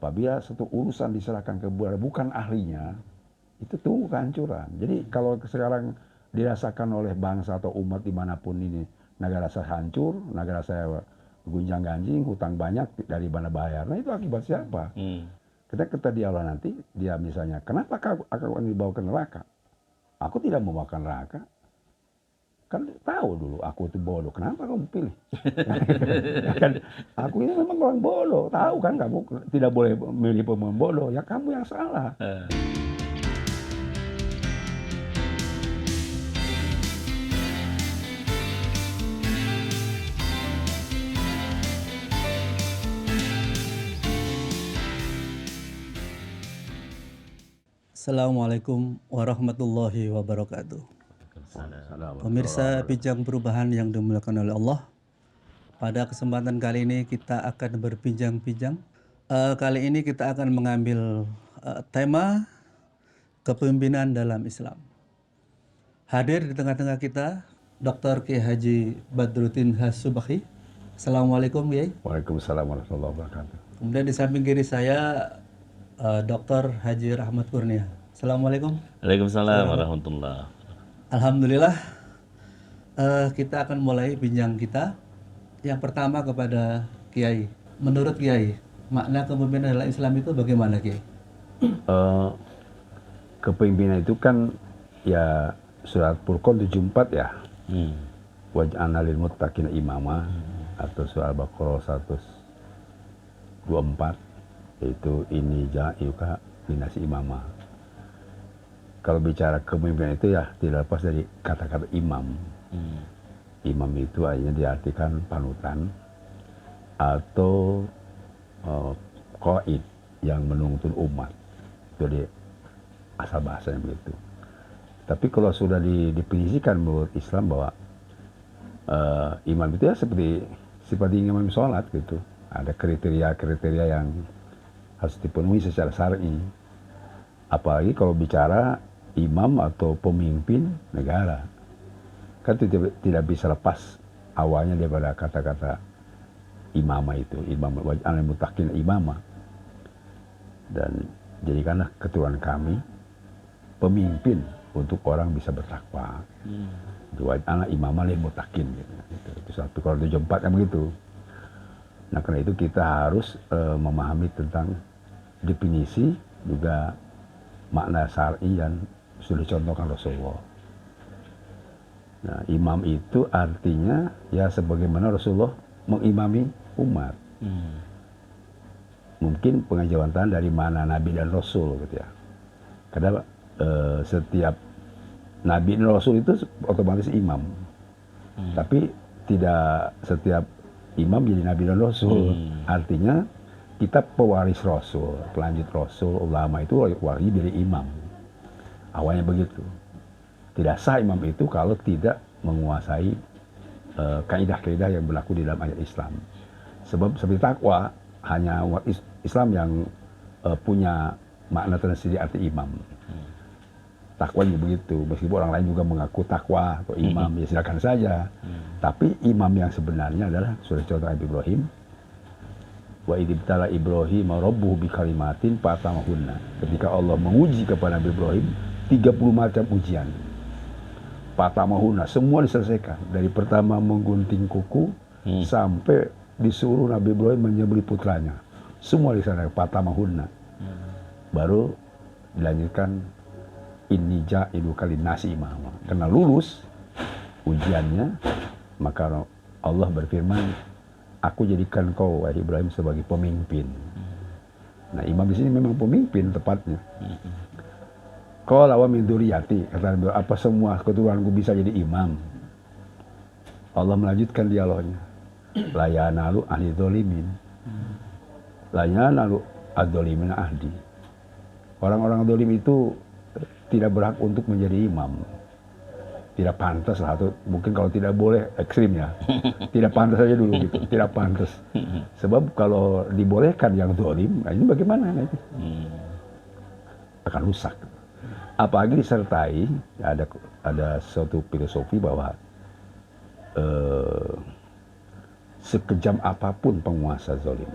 Apabila satu urusan diserahkan kepada bukan ahlinya, itu tunggu kehancuran. Jadi kalau sekarang dirasakan oleh bangsa atau umat dimanapun ini, negara saya hancur, negara saya gunjang ganjing, hutang banyak, dari mana bayar. Nah itu akibat siapa? Ketika dia Allah nanti, dia misalnya, kenapa aku dibawa ke neraka? Aku tidak mau makan neraka. Kan tahu dulu aku itu bodoh, kenapa kamu pilih? Ya kan, aku ini memang orang bodoh, tahu kan kamu tidak boleh milih pemain bodoh, ya kamu yang salah. Assalamualaikum warahmatullahi wabarakatuh. Pemirsa Bincang Perubahan yang dimuliakan oleh Allah, pada kesempatan kali ini kita akan berbincang-bincang. Kali ini kita akan mengambil tema kepemimpinan dalam Islam. Hadir di tengah-tengah kita Dr. Kiai Haji Badruddin Has-Subaghi. Assalamualaikum Kiai. Waalaikumsalam warahmatullahi wabarakatuh. Kemudian di samping kiri saya Dr. Haji Rahmat Kurnia. Assalamualaikum. Waalaikumsalam warahmatullahi. Alhamdulillah, kita akan mulai bincang kita. Yang pertama kepada Kiai. Menurut Kiai, makna kepemimpinan dalam Islam itu bagaimana Kiai? Kepemimpinan itu kan ya surat Furqan 74 ya. Waj'alna lil muttaqina imama, atau surah Al-Baqarah 124, yaitu ini ja'iluka linasi imama. Kalau bicara kepemimpinan itu ya tidak lepas dari kata-kata imam. Imam itu artinya diartikan panutan atau qaid yang menuntun umat. Itu di asal bahasanya begitu. Tapi kalau sudah didefinisikan menurut Islam bahwa imam itu ya seperti imam sholat gitu. Ada kriteria-kriteria yang harus dipenuhi secara syar'i. Apalagi kalau bicara imam atau pemimpin negara. Kan tidak bisa lepas awalnya daripada kata-kata imamah itu. Imam waj'alna lil muttaqina imama. Dan jadikanlah keturunan kami pemimpin untuk orang bisa bertakwa. Waj'alna imama lil muttaqin gitu. Itu satu Al-Qur'an 74 yang begitu. Nah karena itu kita harus memahami tentang definisi juga makna syar'i yang sudah dicontohkan Rasulullah. Nah, imam itu artinya ya sebagaimana Rasulullah mengimami umat. Mungkin pengajaran dari mana Nabi dan Rasul gitu ya. Karena setiap Nabi dan Rasul itu otomatis imam. Tapi tidak setiap imam jadi Nabi dan Rasul. Artinya kita pewaris Rasul, pelanjut Rasul, ulama itu waris dari imam. Awalnya begitu. Tidak sah imam itu kalau tidak menguasai kaidah-kaidah yang berlaku di dalam ayat Islam. Sebab seperti takwa, hanya umat Islam yang punya makna tersendiri arti imam. Takwa juga begitu, meskipun orang lain juga mengaku takwa atau imam, ya silakan saja. Tapi imam yang sebenarnya adalah sudah contoh Nabi Ibrahim. Wa idibtala Ibrahim rabbuhu bikalimatin fatamahunna. Ketika Allah menguji kepada Nabi Ibrahim 30 macam ujian. Fatamahunna, semua diselesaikan. Dari pertama menggunting kuku sampai disuruh Nabi Ibrahim menyembelih putranya. Semua diselesaikan fatamahunna. Baru dilanjutkan inni ja'iluka linnasi imama. Karena lulus ujiannya, maka Allah berfirman, aku jadikan kau wahai Ibrahim sebagai pemimpin. Nah, imam di sini memang pemimpin tepatnya. Qala wa min dzurriyyati, kata Nabi, apa semua keturunanku bisa jadi imam? Allah melanjutkan dialognya. La yanalu ahli dzalimin. La yanalu adzalimin ahdi. Orang-orang zalim itu tidak berhak untuk menjadi imam. Tidak pantas lah, atau mungkin kalau tidak boleh ekstrim ya. Tidak pantas saja dulu gitu, tidak pantas. Sebab kalau dibolehkan yang zalim, ini bagaimana nanti? Akan rusak. Apalagi disertai ada suatu filosofi bahwa sekejam apapun penguasa zalim,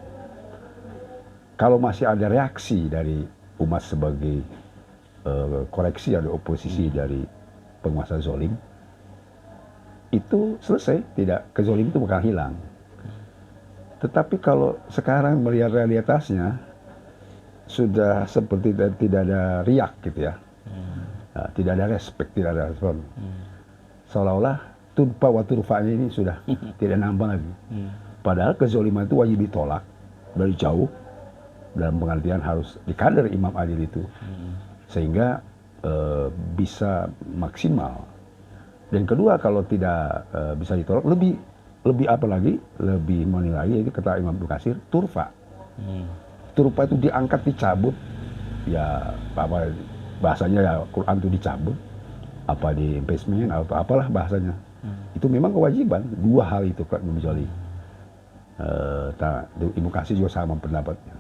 kalau masih ada reaksi dari umat sebagai koreksi atau oposisi dari penguasa zolim, itu selesai, tidak, kezolim itu bakal hilang. Tetapi kalau sekarang melihat realitasnya, sudah seperti tidak ada riak gitu ya. Nah, tidak ada respect, tidak ada respon. Seolah-olah turfa wa turfanya ini sudah tidak nambah lagi. Padahal kezoliman itu wajib ditolak dari jauh, dalam pengertian harus dikader imam adil itu. Sehingga bisa maksimal. Dan kedua, kalau tidak bisa ditolak, lebih apa lagi, lebih menilai, itu kata Imam Ibnu Katsir, turfa. Turfa itu diangkat, dicabut, ya apa bahasanya, ya Quran itu dicabut, apa di basement atau apalah bahasanya. Itu memang kewajiban, dua hal itu kan menjadi. Ibnu Katsir juga sama pendapatnya.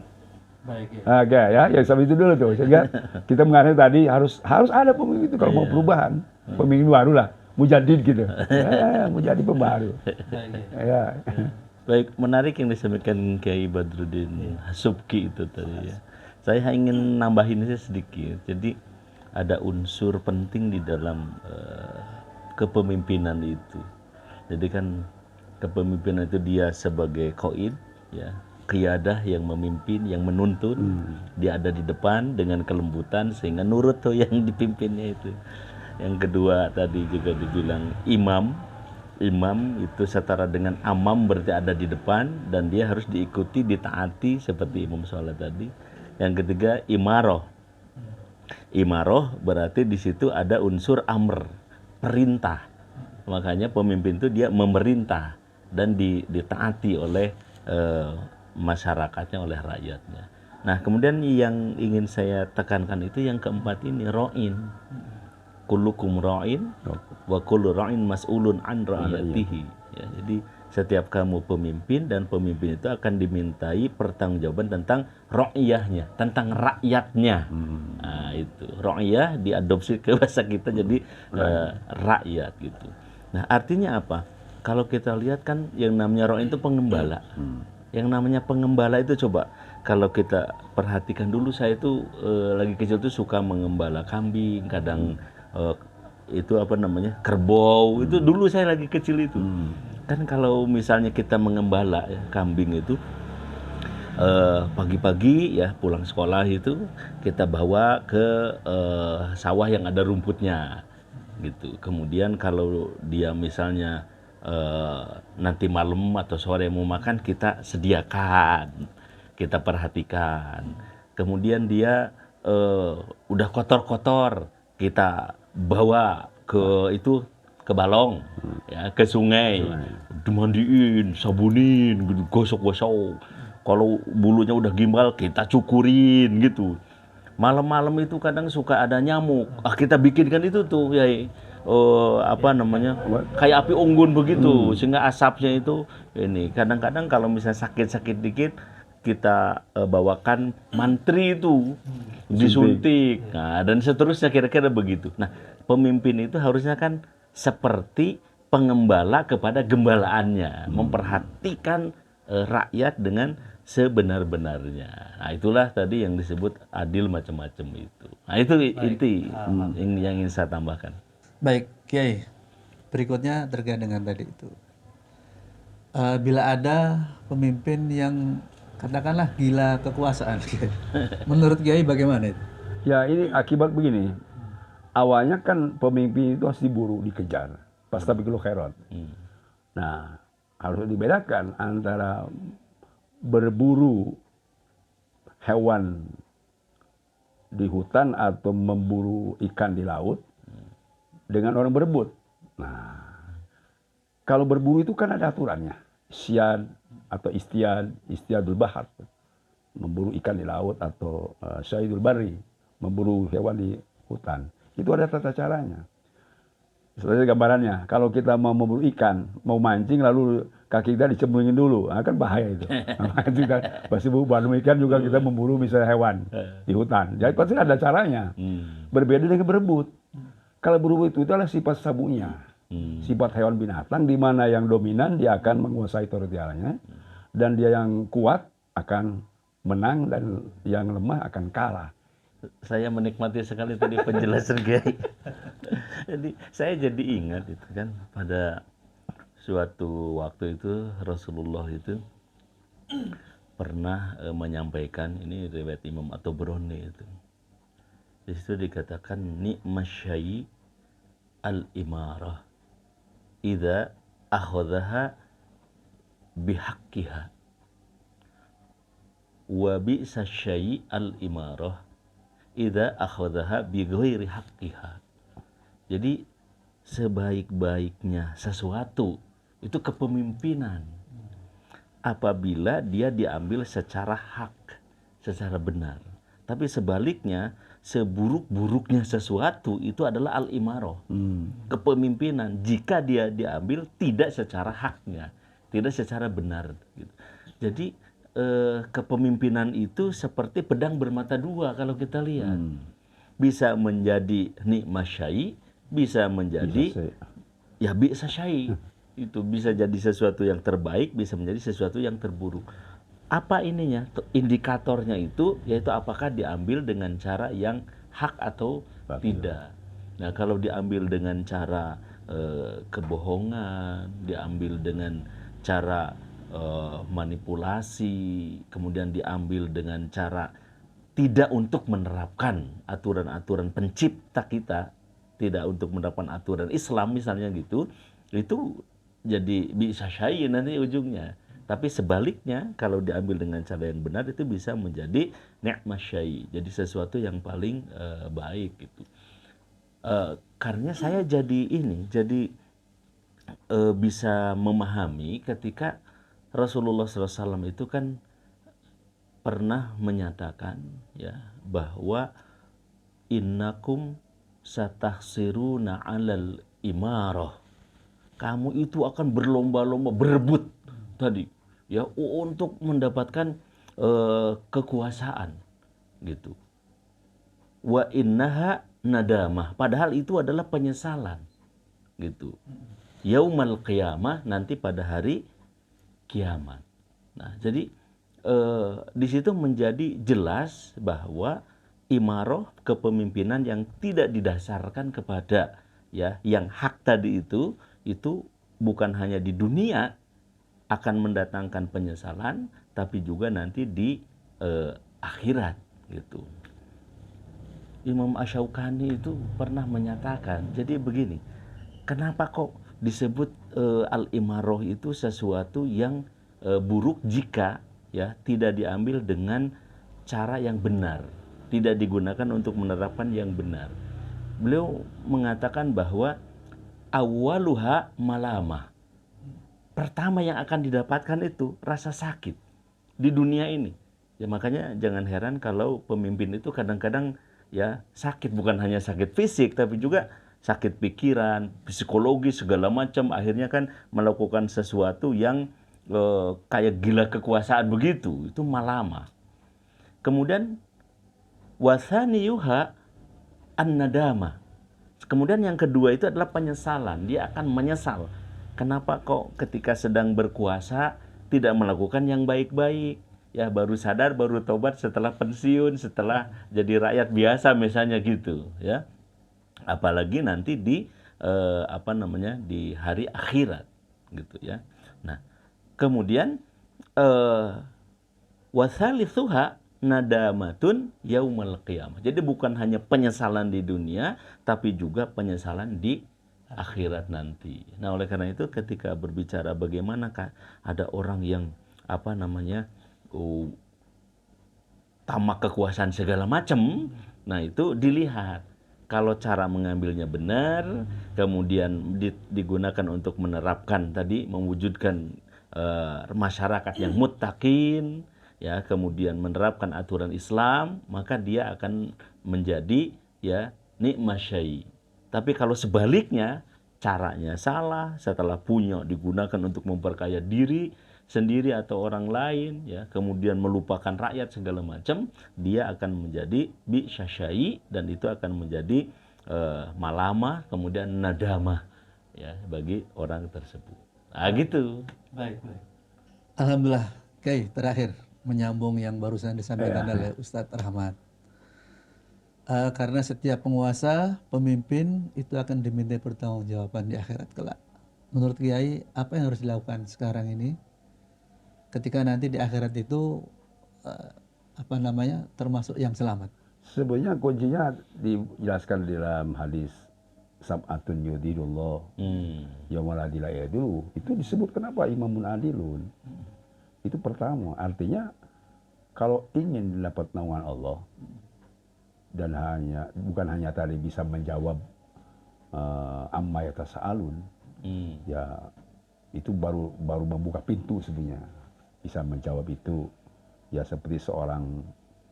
Baik ya. Oke ya, yang sampai itu dulu tuh. Sehingga kita mengenai tadi harus ada pemimpin itu kalau mau perubahan, pemimpin baru lah. Mujadid gitu, menjadi pembaru. Ya. Baik, menarik yang disampaikan Kiai Badruddin Subki itu tadi ya. Saya ingin nambahin sedikit. Jadi ada unsur penting di dalam kepemimpinan itu. Jadi kan kepemimpinan itu dia sebagai qaid, ya, qiyadah yang memimpin, yang menuntun. Dia ada di depan dengan kelembutan sehingga nurut tuh yang dipimpinnya itu. Yang kedua tadi juga dibilang imam itu setara dengan amam, berarti ada di depan dan dia harus diikuti, ditaati seperti imam sholat tadi. Yang ketiga imaroh berarti di situ ada unsur amr, perintah. Makanya pemimpin itu dia memerintah dan ditaati oleh masyarakatnya, oleh rakyatnya. Nah kemudian yang ingin saya tekankan itu yang keempat ini, ro'in. Kullukum ra'in wa kullu ra'in mas'ulun an ra'iyatihi. Ya, jadi setiap kamu pemimpin dan pemimpin itu akan dimintai pertanggungjawaban tentang ra'iyahnya, tentang rakyatnya. Nah, itu ra'iyah diadopsi ke bahasa kita jadi rakyat gitu. Nah, artinya apa? Kalau kita lihat kan yang namanya ra'in itu pengembala. Yang namanya pengembala itu coba kalau kita perhatikan dulu, saya itu lagi kecil tuh suka mengembala kambing, kadang itu apa namanya, kerbau. Itu dulu saya lagi kecil itu. Kan kalau misalnya kita mengembala ya, kambing itu pagi-pagi ya pulang sekolah itu kita bawa ke sawah yang ada rumputnya gitu. Kemudian kalau dia misalnya nanti malam atau sore mau makan, kita sediakan, kita perhatikan. Kemudian dia udah kotor-kotor, kita bawa ke balong, ya, ke sungai, dimandiin, sabunin, gosok-gosok. Kalau bulunya udah gimbal, kita cukurin gitu. Malam-malam itu kadang suka ada nyamuk, kita bikinkan itu tuh ya, apa namanya, kayak api unggun begitu, sehingga asapnya itu ini. Kadang-kadang kalau misalnya sakit-sakit dikit, kita bawakan mantri itu disuntik, nah, dan seterusnya, kira-kira begitu. Nah, pemimpin itu harusnya kan seperti pengembala kepada gembalaannya, memperhatikan rakyat dengan sebenar-benarnya. Nah, itulah tadi yang disebut adil macam-macam itu. Nah, itu inti yang ingin saya tambahkan. Baik, Kiai. Berikutnya terkait dengan tadi itu. Bila ada pemimpin yang katakanlah gila kekuasaan, menurut Kiai bagaimana itu? Ya, ini akibat begini. Awalnya kan pemimpin itu harus diburu, dikejar. Fastabiqul khairat. Nah, harus dibedakan antara berburu hewan di hutan atau memburu ikan di laut dengan orang berebut. Nah, kalau berburu itu kan ada aturannya. Isyad atau istiadul bahar, memburu ikan di laut, atau syaidul bari, memburu hewan di hutan. Itu ada tata caranya. Sebenarnya gambarannya, kalau kita mau memburu ikan, mau mancing lalu kaki kita dicemplungin dulu, nah, kan bahaya itu. Itu kan pasti baru ikan juga kita memburu misalnya hewan di hutan. Jadi pasti ada caranya. Berbeda dengan berebut. Kalau berebut itu adalah sifat sabunya. Sifat hewan binatang, di mana yang dominan dia akan menguasai teritorialnya, dan dia yang kuat akan menang dan yang lemah akan kalah. Saya menikmati sekali tadi penjelasan Kiai. Jadi saya jadi ingat itu kan pada suatu waktu itu Rasulullah itu pernah menyampaikan, ini riwayat Imam At-Tabrani itu. Di situ dikatakan ni'masyai al-imarah idza akhadhaha bihaqqiha wa bi'sa syai al-imarah idza akhadhaha bighairi haqqiha. Jadi sebaik-baiknya sesuatu itu kepemimpinan apabila dia diambil secara hak, secara benar. Tapi sebaliknya, seburuk-buruknya sesuatu itu adalah al-imarah, kepemimpinan, jika dia diambil tidak secara haknya, tidak secara benar. Gitu. Jadi kepemimpinan itu seperti pedang bermata dua kalau kita lihat. Bisa menjadi nikmat syai, bisa menjadi ya bi'sa syai. Itu bisa jadi sesuatu yang terbaik, bisa menjadi sesuatu yang terburuk. Apa ininya? Indikatornya itu yaitu apakah diambil dengan cara yang hak atau tidak. Nah, kalau diambil dengan cara kebohongan, diambil dengan cara manipulasi, kemudian diambil dengan cara tidak untuk menerapkan aturan-aturan pencipta kita, tidak untuk menerapkan aturan Islam misalnya gitu, itu jadi bisa syai nanti ujungnya. Tapi sebaliknya kalau diambil dengan cara yang benar itu bisa menjadi ni'mas syai, jadi sesuatu yang paling baik gitu. Karena saya jadi bisa memahami ketika Rasulullah SAW itu kan pernah menyatakan ya bahwa innakum satahsiruna 'alal imarah. Kamu itu akan berlomba-lomba berebut tadi ya untuk mendapatkan kekuasaan gitu. Wa innaha nadamah, padahal itu adalah penyesalan gitu. Yaumal qiyamah, nanti pada hari kiamat. Nah, jadi di situ menjadi jelas bahwa imarah, kepemimpinan yang tidak didasarkan kepada ya yang hak tadi itu bukan hanya di dunia akan mendatangkan penyesalan, tapi juga nanti di akhirat gitu. Imam Asy-Syaukani itu pernah menyatakan, jadi begini, kenapa kok disebut al-imarah itu sesuatu yang buruk jika ya tidak diambil dengan cara yang benar, tidak digunakan untuk menerapkan yang benar. Beliau mengatakan bahwa awaluha malamah, pertama yang akan didapatkan itu rasa sakit di dunia ini. Ya makanya jangan heran kalau pemimpin itu kadang-kadang ya sakit, bukan hanya sakit fisik tapi juga sakit pikiran, psikologis, segala macam. Akhirnya kan melakukan sesuatu yang kayak gila kekuasaan begitu. Itu malamah. Kemudian wasaniyuha an-nadama. Kemudian yang kedua itu adalah penyesalan. Dia akan menyesal. Kenapa kok ketika sedang berkuasa tidak melakukan yang baik-baik? Ya baru sadar, baru tobat setelah pensiun, setelah jadi rakyat biasa misalnya gitu, ya. Apalagi nanti di di hari akhirat gitu ya. Nah, kemudian wasalisuha nadamatun yaumal qiyamah. Jadi bukan hanya penyesalan di dunia tapi juga penyesalan di akhirat nanti. Nah, oleh karena itu ketika berbicara bagaimanakah ada orang yang tamak kekuasaan segala macam, nah itu dilihat. Kalau cara mengambilnya benar, kemudian digunakan untuk menerapkan tadi, mewujudkan masyarakat yang muttaqin, ya, kemudian menerapkan aturan Islam, maka dia akan menjadi ya nikmat syai. Tapi kalau sebaliknya, caranya salah, setelah punya digunakan untuk memperkaya diri sendiri atau orang lain, ya, kemudian melupakan rakyat segala macam, dia akan menjadi bi'sa syai, dan itu akan menjadi malamah, kemudian nadamah ya bagi orang tersebut. Nah, gitu. Baik. Alhamdulillah, Kiai, terakhir menyambung yang barusan disampaikan oleh Ustadz Rahmat. Karena setiap penguasa, pemimpin itu akan diminta pertanggungjawaban di akhirat kelak. Menurut Kiai, apa yang harus dilakukan sekarang ini ketika nanti di akhirat itu termasuk yang selamat? Sebenarnya kuncinya dijelaskan di dalam hadis sab'atun yudhilullah yaumal adila dulu. Itu disebut kenapa imamun adilun. Itu pertama, artinya kalau ingin dapat naungan Allah dan bukan hanya tadi bisa menjawab amma yatasaalun, ya itu baru membuka pintu sebenarnya bisa menjawab itu. Ya seperti seorang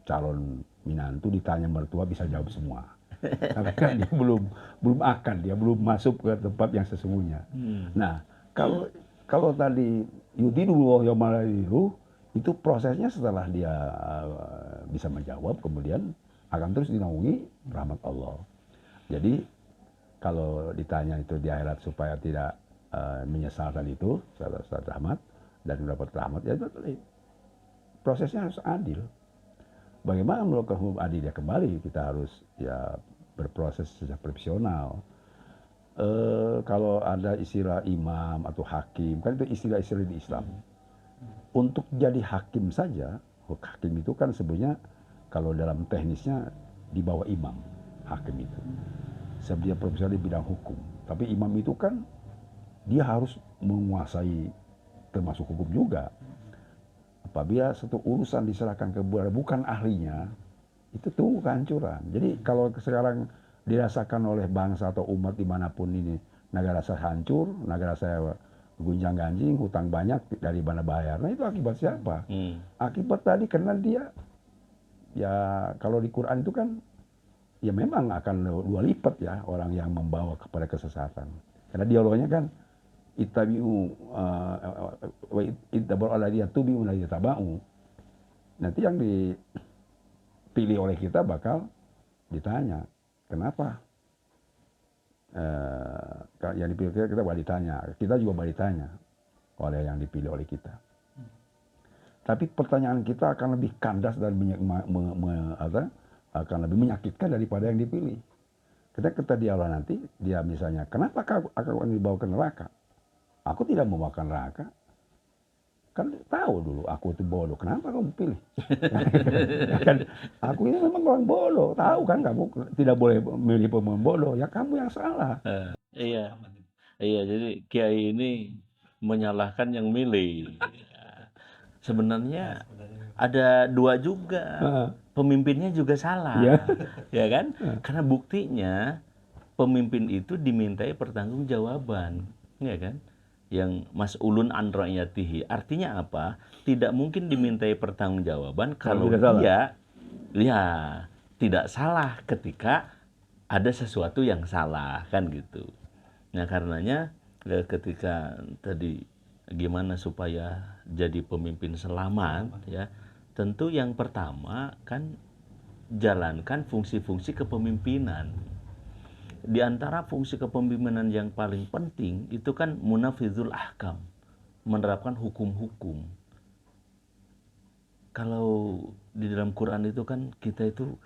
calon minantu ditanya mertua bisa jawab semua. Tapi kan dia belum masuk ke tempat yang sesungguhnya. Nah, kalau tadi yudhilullah yaumal adila itu prosesnya setelah dia bisa menjawab, kemudian akan terus dinaungi rahmat Allah. Jadi kalau ditanya itu di akhirat supaya tidak menyesalkan itu, saat rahmat dan mendapat rahmat, ya itu prosesnya harus adil. Bagaimana melakukan hukum adil? Ya kembali kita harus ya berproses secara profesional. Kalau ada istilah imam atau hakim, kan itu istilah-istilah di Islam. Untuk jadi hakim saja, hakim itu kan sebenarnya kalau dalam teknisnya di bawah imam, hakim itu. Sebenarnya profesional di bidang hukum. Tapi imam itu kan dia harus menguasai termasuk hukum juga. Apabila satu urusan diserahkan ke bukan ahlinya, itu tunggu kehancuran. Jadi kalau sekarang dirasakan oleh bangsa atau umat dimanapun ini, negara saya hancur, negara saya gunjang ganjing, hutang banyak, dari mana bayar. Nah itu akibat siapa? Akibat tadi karena dia, ya kalau di Quran itu kan, ya memang akan 2 lipat ya orang yang membawa kepada kesesatan. Karena dialognya kan, ittabi'u wa ittabi'u alladhi yatubi'u alladhi taba'u. Nanti yang dipilih oleh kita bakal ditanya, kenapa? Yang dipilih kita bakal ditanya, kita juga bakal ditanya oleh yang dipilih oleh kita. Tapi pertanyaan kita akan lebih kandas dan akan lebih menyakitkan daripada yang dipilih. Kita dialog nanti, dia misalnya, kenapa aku dibawa ke neraka? Aku tidak mau makan neraka. Kan tahu dulu aku itu bodoh. Kenapa kamu pilih? Kan, aku ini memang orang bodoh. Tahu kan kamu tidak boleh memilih pemain bodoh. Ya kamu yang salah. Iya, iya. Jadi Kiai ini menyalahkan yang milih. Sebenarnya ada 2 juga. Pemimpinnya juga salah. Ya kan? Karena buktinya pemimpin itu dimintai pertanggungjawaban. Ya kan? Yang mas'ulun an ra'iyatihi. Artinya apa? Tidak mungkin dimintai pertanggungjawaban kalau dia tidak salah ketika ada sesuatu yang salah, kan gitu. Nah, karenanya ketika tadi gimana supaya jadi pemimpin selamat ya, tentu yang pertama kan jalankan fungsi-fungsi kepemimpinan. Di antara fungsi kepemimpinan yang paling penting itu kan munafizul ahkam, menerapkan hukum-hukum. Kalau di dalam Quran itu kan kita itu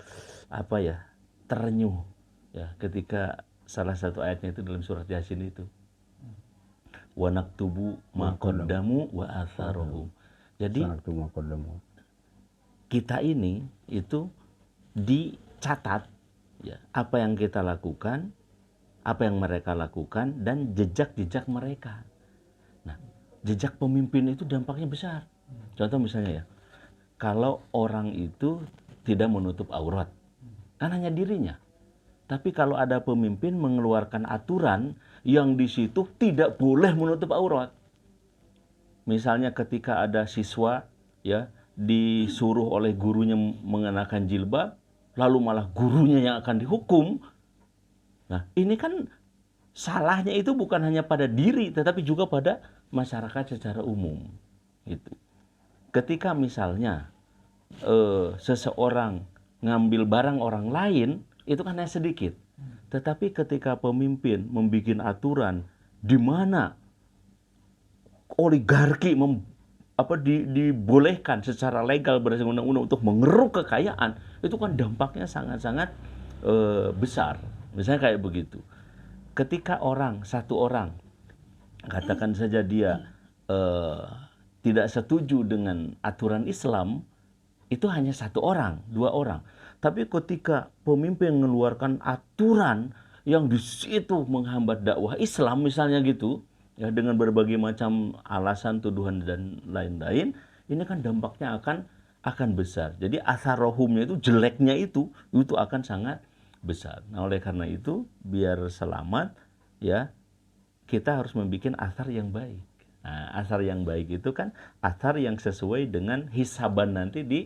terenyuh ya ketika salah satu ayatnya itu dalam surat Yasin itu. Wa naktubu ma qaddamu wa atharuhum. Jadi kita ini itu dicatat ya, apa yang kita lakukan, apa yang mereka lakukan, dan jejak-jejak mereka. Nah, jejak pemimpin itu dampaknya besar. Contoh misalnya ya, kalau orang itu tidak menutup aurat, kan hanya dirinya. Tapi kalau ada pemimpin mengeluarkan aturan yang di situ tidak boleh menutup aurat. Misalnya ketika ada siswa ya disuruh oleh gurunya mengenakan jilbab, lalu malah gurunya yang akan dihukum. Nah, ini kan salahnya itu bukan hanya pada diri, tetapi juga pada masyarakat secara umum. Gitu. Ketika misalnya seseorang ngambil barang orang lain, itu kan hanya sedikit. Tetapi ketika pemimpin membuat aturan di mana oligarki dibolehkan secara legal berdasarkan undang-undang untuk mengeruk kekayaan, itu kan dampaknya sangat-sangat besar. Misalnya kayak begitu. Ketika satu orang, katakan saja dia tidak setuju dengan aturan Islam, itu hanya satu orang, dua orang. Tapi ketika pemimpin mengeluarkan aturan yang di situ menghambat dakwah Islam misalnya gitu, ya dengan berbagai macam alasan, tuduhan dan lain-lain, ini kan dampaknya akan besar. Jadi atharohumnya itu, jeleknya itu akan sangat besar. Nah, oleh karena itu biar selamat ya kita harus membuat athar yang baik. Nah, athar yang baik itu kan athar yang sesuai dengan hisaban nanti di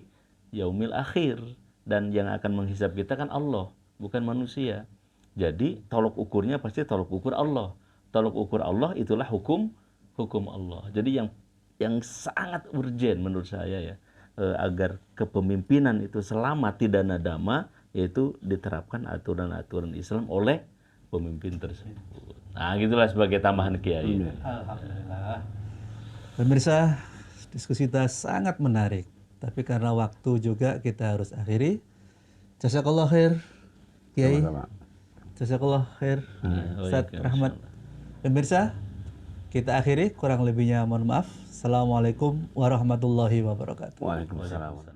yaumil akhir, dan yang akan menghisab kita kan Allah, bukan manusia. Jadi tolok ukurnya pasti tolok ukur Allah. Tolok ukur Allah itulah hukum Allah. Jadi yang sangat urgen menurut saya ya, agar kepemimpinan itu selamat tidak nadama, yaitu diterapkan aturan-aturan Islam oleh pemimpin tersebut. Nah, gitulah sebagai tambahan Kiai. Alhamdulillah. Pemirsa, diskusi kita sangat menarik. Tapi karena waktu juga kita harus akhiri. Jazakallah khair, Kiai. Sama-sama. Jazakallah khair, Ustaz Rahmat. Pemirsa, kita akhiri. Kurang lebihnya mohon maaf. Assalamualaikum warahmatullahi wabarakatuh. Waalaikumsalam.